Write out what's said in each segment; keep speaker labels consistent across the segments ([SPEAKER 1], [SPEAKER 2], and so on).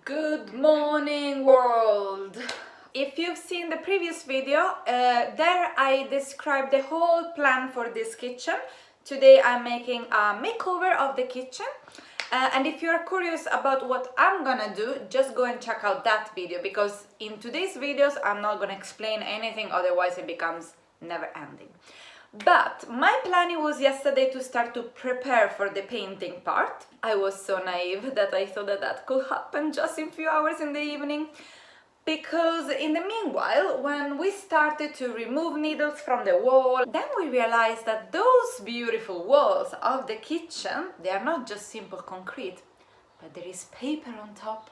[SPEAKER 1] Good morning, world! If you've seen the previous video, there I described the whole plan for this kitchen. Today I'm making a makeover of the kitchen. And if you're curious about what I'm gonna do, just go and check out that video, because in today's videos I'm not gonna explain anything, otherwise it becomes never ending. But my planning was yesterday to start to prepare for the painting part. I was so naive that I thought that that could happen just in a few hours in the evening. Because in the meanwhile, when we started to remove needles from the wall, then we realized that those beautiful walls of the kitchen, they are not just simple concrete, but there is paper on top.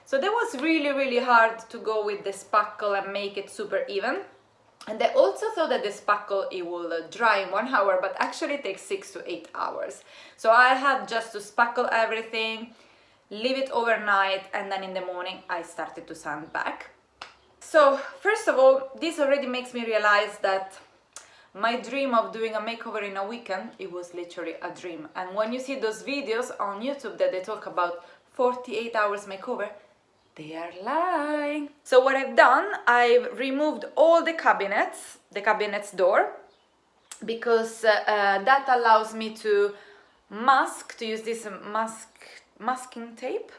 [SPEAKER 1] So that was really hard to go with the spackle and make it super even. And I also thought that the spackle, it will dry in 1 hour, but actually it takes 6 to 8 hours. So I had just to spackle everything, leave it overnight, and then in the morning I started to sand back. So first of all, this already makes me realize that my dream of doing a makeover in a weekend, it was literally a dream. And when you see those videos on YouTube that they talk about 48 hours makeover, they are lying. So what I've done, I've removed all the cabinets door, because that allows me to use this masking tape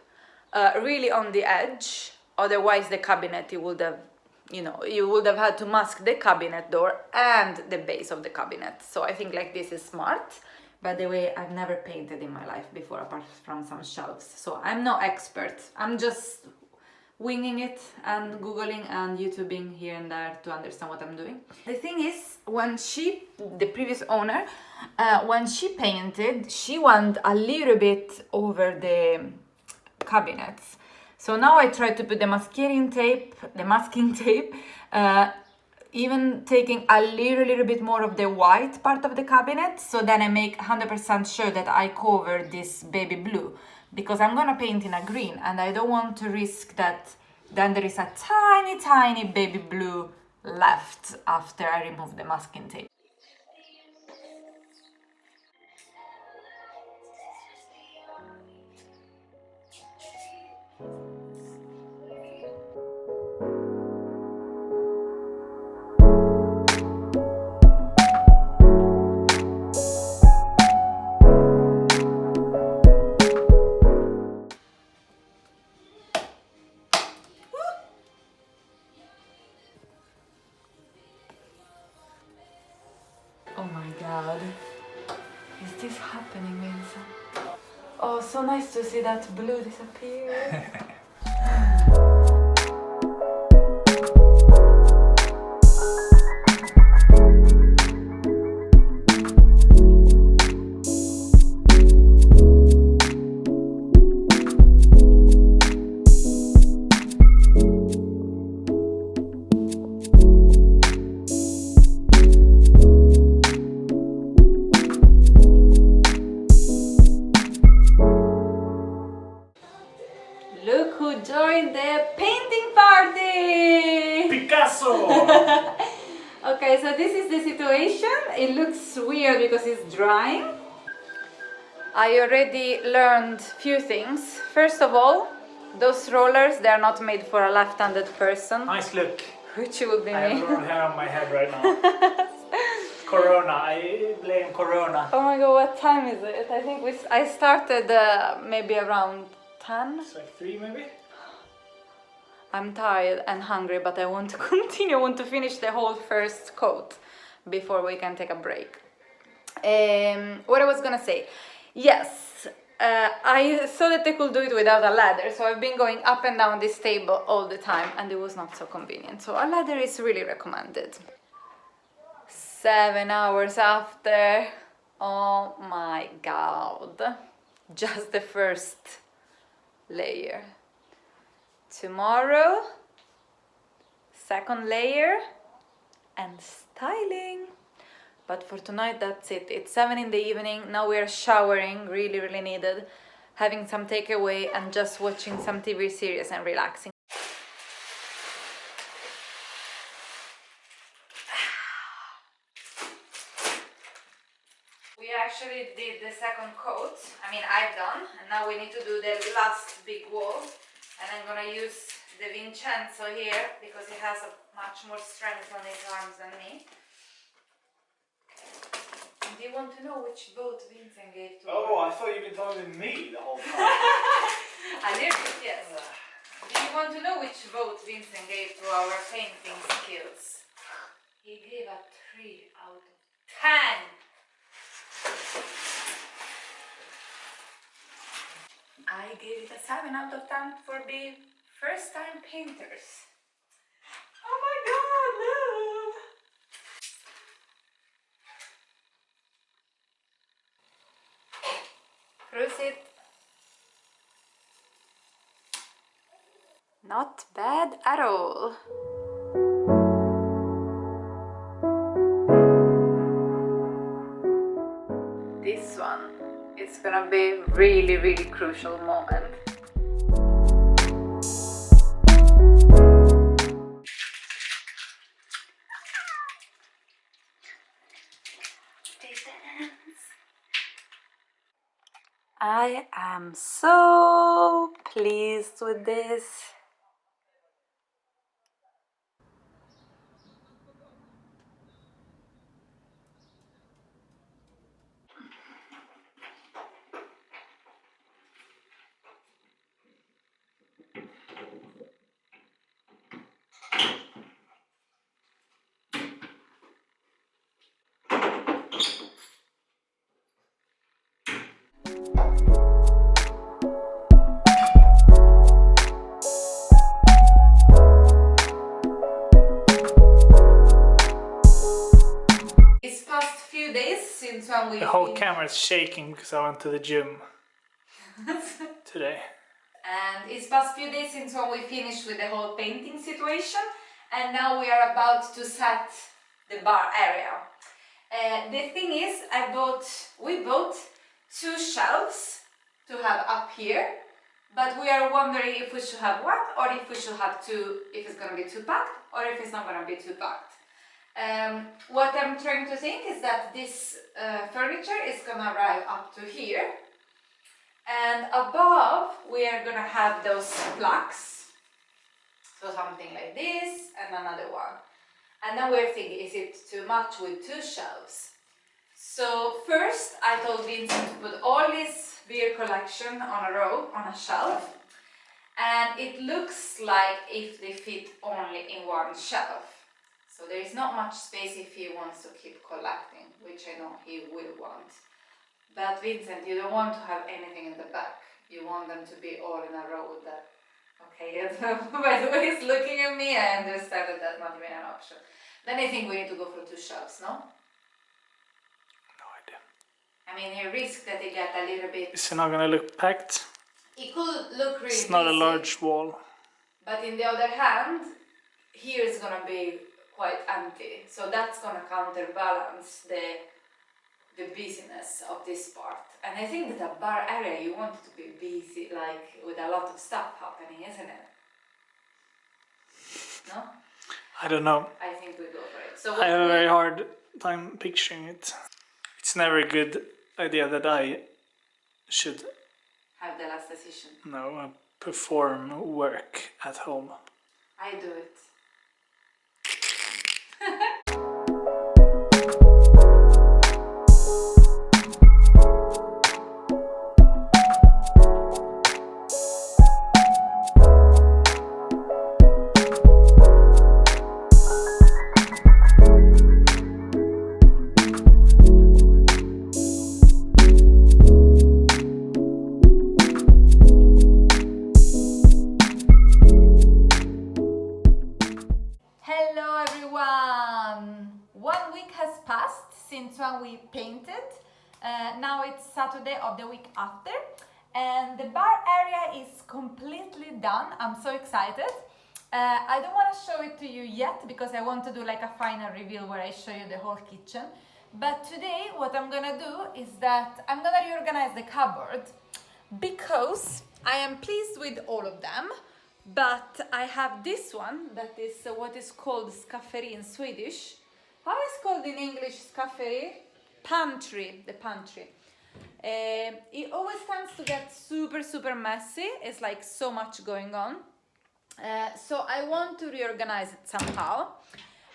[SPEAKER 1] really on the edge. Otherwise the cabinet, you would have had to mask the cabinet door and the base of the cabinet. So I think like this is smart. By the way, I've never painted in my life before, apart from some shelves. So I'm no expert. I'm just winging it and googling and YouTubing here and there to understand what I'm doing. The thing is, the previous owner, when she painted, she went a little bit over the cabinets. So now I try to put the masking tape, even taking a little bit more of the white part of the cabinet, so then I make 100% sure that I cover this baby blue, because I'm gonna paint in a green and I don't want to risk that then there is a tiny baby blue left after I remove the masking tape. Oh my god, is this happening, Vincent? Oh, so nice to see that blue disappear. Look who joined the painting party!
[SPEAKER 2] Picasso!
[SPEAKER 1] Okay, so this is the situation. It looks weird because it's drying. I already learned few things. First of all, those rollers, they're not made for a left-handed person.
[SPEAKER 2] Nice look.
[SPEAKER 1] Which would be
[SPEAKER 2] I have
[SPEAKER 1] me.
[SPEAKER 2] a lot of hair on my head right now. Corona, I blame Corona.
[SPEAKER 1] Oh my god, what time is it? I think I started maybe around 10.
[SPEAKER 2] It's like 3 maybe?
[SPEAKER 1] I'm tired and hungry, but I want to continue. I want to finish the whole first coat before we can take a break. What I was gonna say, yes, I saw that they could do it without a ladder, so I've been going up and down this table all the time, and it was not so convenient. So a ladder is really recommended. 7 hours after, oh my god, just the first layer. Tomorrow, second layer and styling. But for tonight, that's it. It's 7 in the evening. Now we are showering, really needed, having some takeaway and just watching some TV series and relaxing. We actually did the second coat. I mean, I've done, and now we need to do the last big wall. And I'm gonna use the Vincenzo here because he has a much more strength on his arms than me. And do you want to know which vote Vincent gave to
[SPEAKER 2] I thought you've been talking to me the whole time.
[SPEAKER 1] a little bit, yes. Do you want to know which vote Vincent gave to our painting skills? He gave a 3 out of 10. I gave it a 7 out of 10 for being first time painters. Oh my god, look! Proceed. Not bad at all. This one is gonna be a really, really crucial moment. I am so pleased with this. It's past few days since when we
[SPEAKER 2] The whole camera is shaking because I went to the gym today.
[SPEAKER 1] And it's past few days since when we finished with the whole painting situation, and now we are about to set the bar area. The thing is, we bought 2 shelves to have up here, but we are wondering if we should have 1 or if we should have 2, if it's gonna be too packed or if it's not gonna be too packed. What I'm trying to think is that this furniture is gonna arrive up to here, and above we are gonna have those plaques, so something like this and another one. And then we're thinking, is it too much with 2 shelves? So first I told Vincent to put all his beer collection on a row on a shelf, and it looks like if they fit only in 1 shelf. So there is not much space if he wants to keep collecting, which I know he will want. But Vincent, you don't want to have anything in the back. You want them to be all in a row. Okay, by the way, he's looking at me. I understand that that's not really an option. Then I think we need to go for 2 shelves, no?
[SPEAKER 2] No idea.
[SPEAKER 1] I mean, you risk that they get a little bit...
[SPEAKER 2] Is it not gonna look packed?
[SPEAKER 1] It could look really
[SPEAKER 2] It's not
[SPEAKER 1] busy,
[SPEAKER 2] a large wall.
[SPEAKER 1] but in the other hand, here is gonna be quite empty. So that's gonna counterbalance the busyness of this part. And I think that a bar area, you want it to be busy, like with a lot of stuff happening, isn't it? No?
[SPEAKER 2] I don't know.
[SPEAKER 1] I think we go for it. So
[SPEAKER 2] I have a very hard time picturing it. It's never a good idea that I should
[SPEAKER 1] have the last decision.
[SPEAKER 2] perform work at home.
[SPEAKER 1] I do it. Hello everyone! 1 week has passed since when we painted. Now it's Saturday of the week after, and the bar area is completely done. I'm so excited. I don't want to show it to you yet because I want to do like a final reveal where I show you the whole kitchen. But today what I'm gonna do is that I'm gonna reorganize the cupboard because I am pleased with all of them. But I have this one that is what is called skafferi in Swedish. How is it called in English skafferi? Pantry, the pantry. It always tends to get super messy. It's like so much going on. So I want to reorganize it somehow.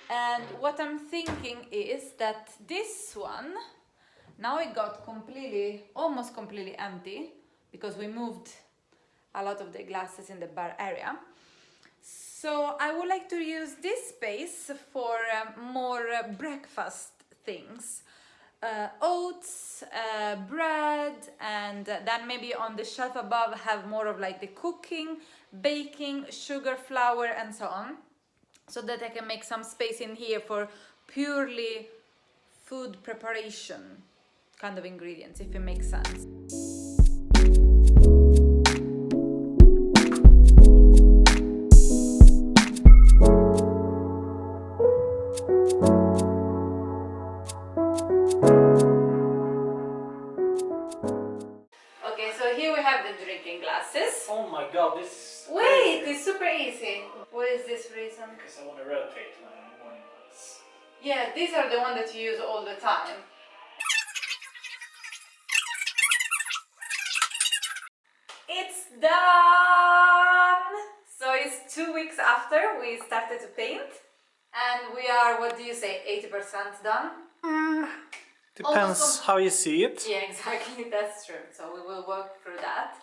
[SPEAKER 1] And what I'm thinking is that this one, now it got almost completely empty because we moved a lot of the glasses in the bar area. So I would like to use this space for more breakfast things. Oats, bread, and then maybe on the shelf above have more of like the cooking, baking, sugar, flour, and so on, so that I can make some space in here for purely food preparation kind of ingredients, if it makes sense. Okay, so here we have the drinking glasses.
[SPEAKER 2] Oh my god, this is
[SPEAKER 1] Wait,
[SPEAKER 2] crazy.
[SPEAKER 1] it's super easy. What is this reason?
[SPEAKER 2] Because I want to rotate my morning lights.
[SPEAKER 1] Yeah, these are the ones that you use all the time. It's done! So it's 2 weeks after we started to paint, and we are, what do you say, 80% done?
[SPEAKER 2] Depends how you see it.
[SPEAKER 1] Yeah, exactly, that's true. So we will work through that.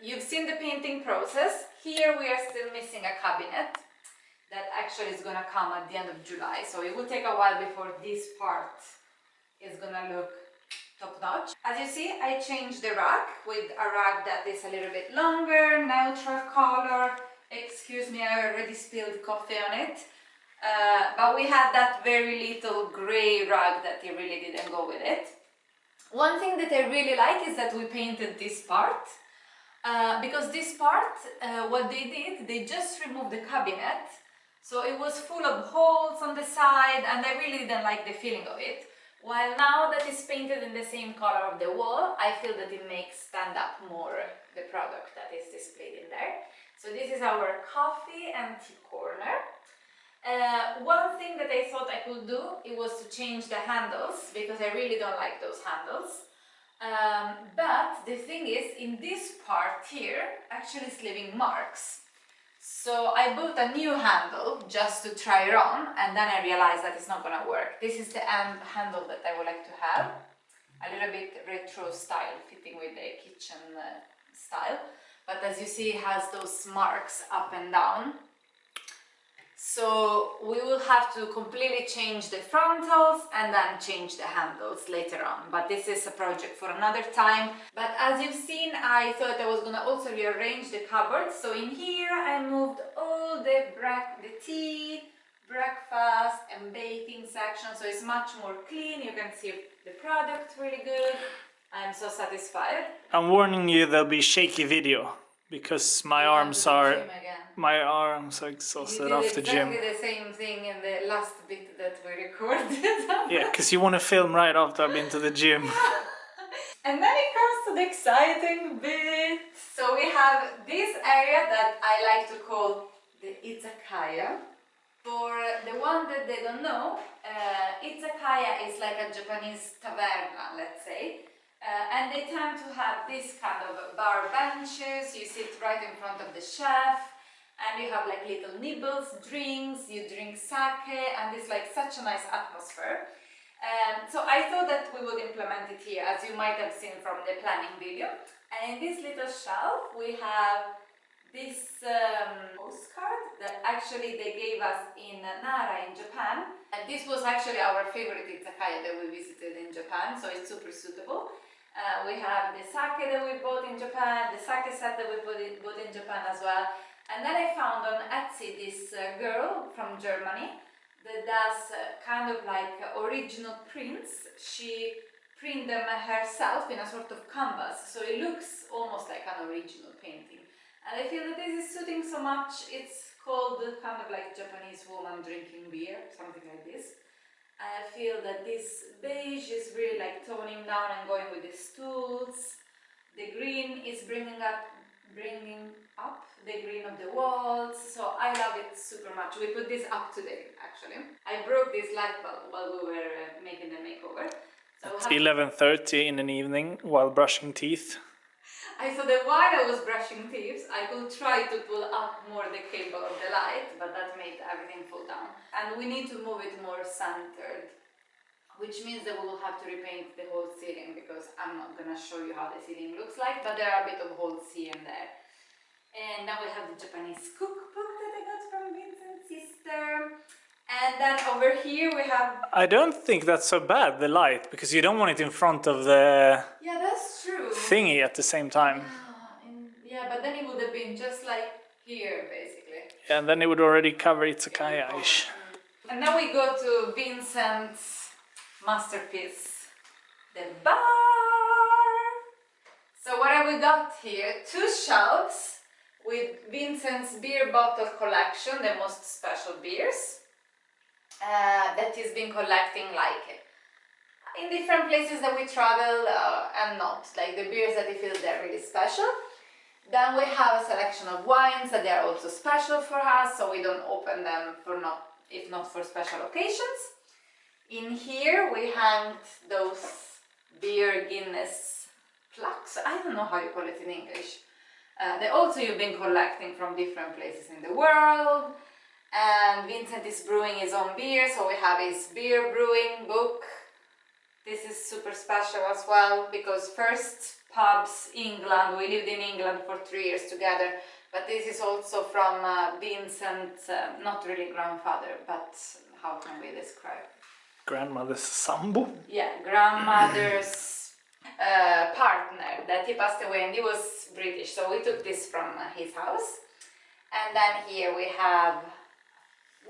[SPEAKER 1] You've seen the painting process. Here we are still missing a cabinet that actually is gonna come at the end of July. So it will take a while before this part is gonna look top notch. As you see, I changed the rack with a rack that is a little bit longer, neutral color. Excuse me, I already spilled coffee on it. But we had that very little grey rug that it really didn't go with it. One thing that I really like is that we painted this part. Because this part, what they did, they just removed the cabinet. So it was full of holes on the side, and I really didn't like the feeling of it. While now that it's painted in the same color of the wall, I feel that it makes stand up more the product that is displayed in there. So this is our coffee and tea corner. One thing that I thought I could do, it was to change the handles, because I really don't like those handles. But the thing is, in this part here, actually it's leaving marks. So I bought a new handle just to try it on, and then I realized that it's not gonna work. This is the handle that I would like to have. A little bit retro style, fitting with the kitchen style. But as you see, it has those marks up and down. So we will have to completely change the frontals and then change the handles later on. But this is a project for another time. But as you've seen, I thought I was gonna also rearrange the cupboards. So in here I moved all the tea, breakfast and baking section. So it's much more clean. You can see the product really good. I'm so satisfied.
[SPEAKER 2] I'm warning you, there'll be shaky video because my arms are exhausted after gym.
[SPEAKER 1] You did exactly the same thing in the last bit that we recorded.
[SPEAKER 2] Yeah, because you want to film right after I've been to the gym.
[SPEAKER 1] And then it comes to the exciting bit. So we have this area that I like to call the izakaya. For the one that they don't know, izakaya is like a Japanese taverna, let's say. And they tend to have this kind of bar benches. You sit right in front of the chef, and you have like little nibbles, drinks, you drink sake, and it's like such a nice atmosphere. So I thought that we would implement it here, as you might have seen from the planning video. And in this little shelf we have this postcard that actually they gave us in Nara in Japan. And this was actually our favorite izakaya that we visited in Japan, so it's super suitable. We have the sake that we bought in Japan, the sake set that we bought in Japan as well. And then I found on Etsy this girl from Germany that does kind of like original prints. She printed them herself in a sort of canvas, so it looks almost like an original painting. And I feel that this is suiting so much. It's called kind of like Japanese woman drinking beer, something like this. I feel that this beige is really like toning down and going with the stools. The green is bringing up the green of the walls, so I love it super much. We put this up today actually. I broke this light bulb while we were making the makeover,
[SPEAKER 2] At 11:30 in an evening while brushing teeth.
[SPEAKER 1] I saw that while I was brushing teeth, I could try to pull up more the cable of the light, but that made everything fall down. And we need to move it more centered, which means that we will have to repaint the whole ceiling, because I'm not gonna show you how the ceiling looks like, but there are a bit of holes here and there. And now we have the Japanese cookbook that I got from Vincent's sister. And then over here we have...
[SPEAKER 2] I don't think that's so bad, the light, because you don't want it in front of the
[SPEAKER 1] Yeah, that's true.
[SPEAKER 2] thingy at the same time.
[SPEAKER 1] Yeah, but then it would have been just like here, basically.
[SPEAKER 2] Yeah, and then it would already cover Izakaya-ish.
[SPEAKER 1] And now we go to Vincent's masterpiece, the bar. So what have we got here? 2 shelves with Vincent's beer bottle collection, the most special beers that he's been collecting, like in different places that we travel and not, like the beers that he feels they're really special. Then we have a selection of wines that they are also special for us, so we don't open them if not for special occasions. In here we hang those beer Guinness plaques. I don't know how you call it in English. They also you've been collecting from different places in the world. And Vincent is brewing his own beer, so we have his beer brewing book. This is super special as well, because first pubs, England, we lived in England for 3 years together, but this is also from Vincent's, not really grandfather, but how can we describe?
[SPEAKER 2] Grandmother's sambo?
[SPEAKER 1] Yeah, grandmother's partner that he passed away, and he was British, so we took this from his house. And then here we have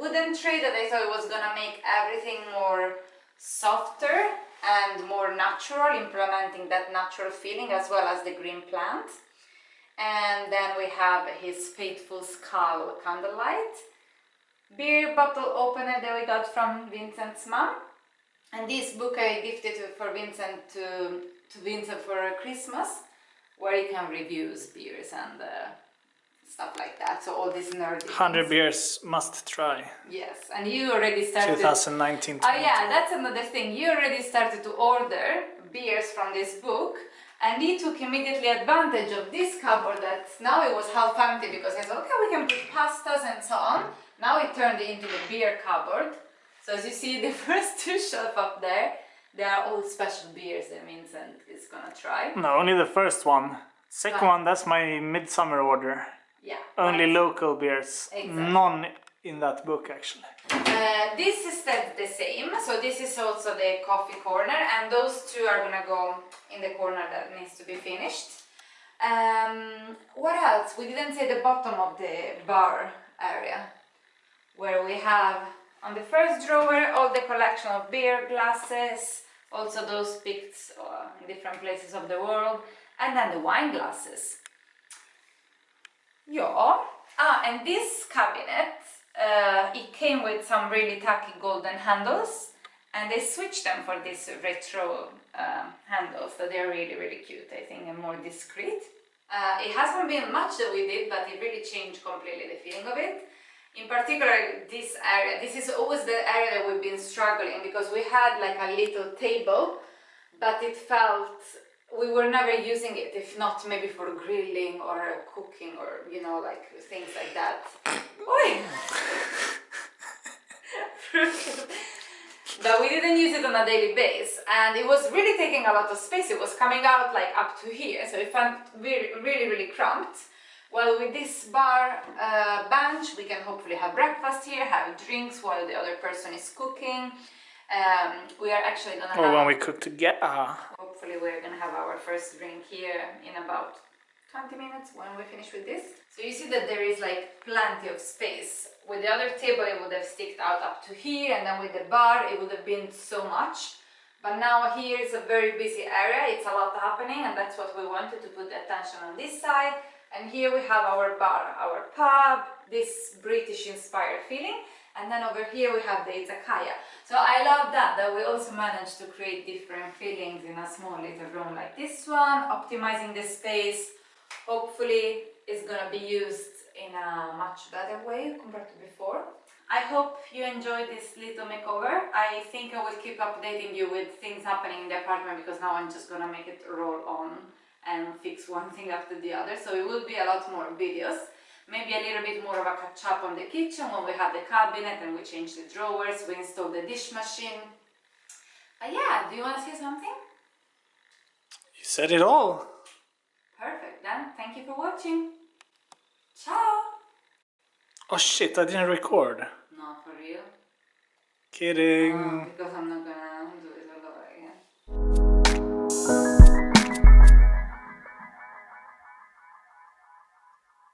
[SPEAKER 1] wooden tray that I thought was gonna make everything more softer and more natural, implementing that natural feeling as well as the green plant. And then we have his faithful skull candlelight, beer bottle opener that we got from Vincent's mom, and this book I gifted for Vincent to Vincent for Christmas, where he can review beers and stuff like that. So all these nerdy
[SPEAKER 2] 100
[SPEAKER 1] things.
[SPEAKER 2] beers must try.
[SPEAKER 1] Yes, and you already started...
[SPEAKER 2] 2019.
[SPEAKER 1] Oh yeah, that's another thing. You already started to order beers from this book, and he took immediately advantage of this cupboard that now it was half empty, because he said, okay, we can put pastas and so on. Now it turned it into the beer cupboard. So as you see, the first 2 shelves up there, they are all special beers that Vincent is gonna try.
[SPEAKER 2] No, only the first one. Second one, that's my midsummer order.
[SPEAKER 1] Yeah.
[SPEAKER 2] Only
[SPEAKER 1] right.
[SPEAKER 2] local beers.
[SPEAKER 1] Exactly.
[SPEAKER 2] None in that book, actually.
[SPEAKER 1] This is the same, so this is also the coffee corner, and those 2 are gonna go in the corner that needs to be finished. What else? We didn't say the bottom of the bar area, where we have on the first drawer all the collection of beer glasses, also those picked in different places of the world, and then the wine glasses. Yeah. And this cabinet, it came with some really tacky golden handles, and they switched them for these retro handles that they're really, really cute, I think, and more discreet. It hasn't been much that we did, but it really changed completely the feeling of it. In particular, this area, this is always the area that we've been struggling, because we had like a little table, but it felt we were never using it, if not maybe for grilling or cooking or, you know, like things like that. But we didn't use it on a daily basis, and it was really taking a lot of space. It was coming out like up to here, so it felt really, really, really cramped. Well, with this bar bench, we can hopefully have breakfast here, have drinks while the other person is cooking. We are actually gonna
[SPEAKER 2] Or when we cook together.
[SPEAKER 1] Hopefully we're gonna have our first drink here in about 20 minutes when we finish with this. So you see that there is like plenty of space. With the other table it would have sticked out up to here, and then with the bar it would have been so much. But now here is a very busy area, it's a lot happening, and that's what we wanted, to put the attention on this side. And here we have our bar, our pub, this British inspired feeling. And then over here we have the izakaya. So I love that we also managed to create different feelings in a small little room like this one, optimizing the space. Hopefully it's gonna be used in a much better way compared to before. I hope you enjoyed this little makeover. I think I will keep updating you with things happening in the apartment because now I'm just gonna make it roll on and fix one thing after the other. So it will be a lot more videos. Maybe a little bit more of a catch up on the kitchen when we have the cabinet and we change the drawers, we install the dish machine. But yeah, do you want to say something?
[SPEAKER 2] You said it all.
[SPEAKER 1] Perfect, then thank you for watching. Ciao!
[SPEAKER 2] Oh shit, I didn't record.
[SPEAKER 1] No, for real?
[SPEAKER 2] Kidding.
[SPEAKER 1] Because I'm not gonna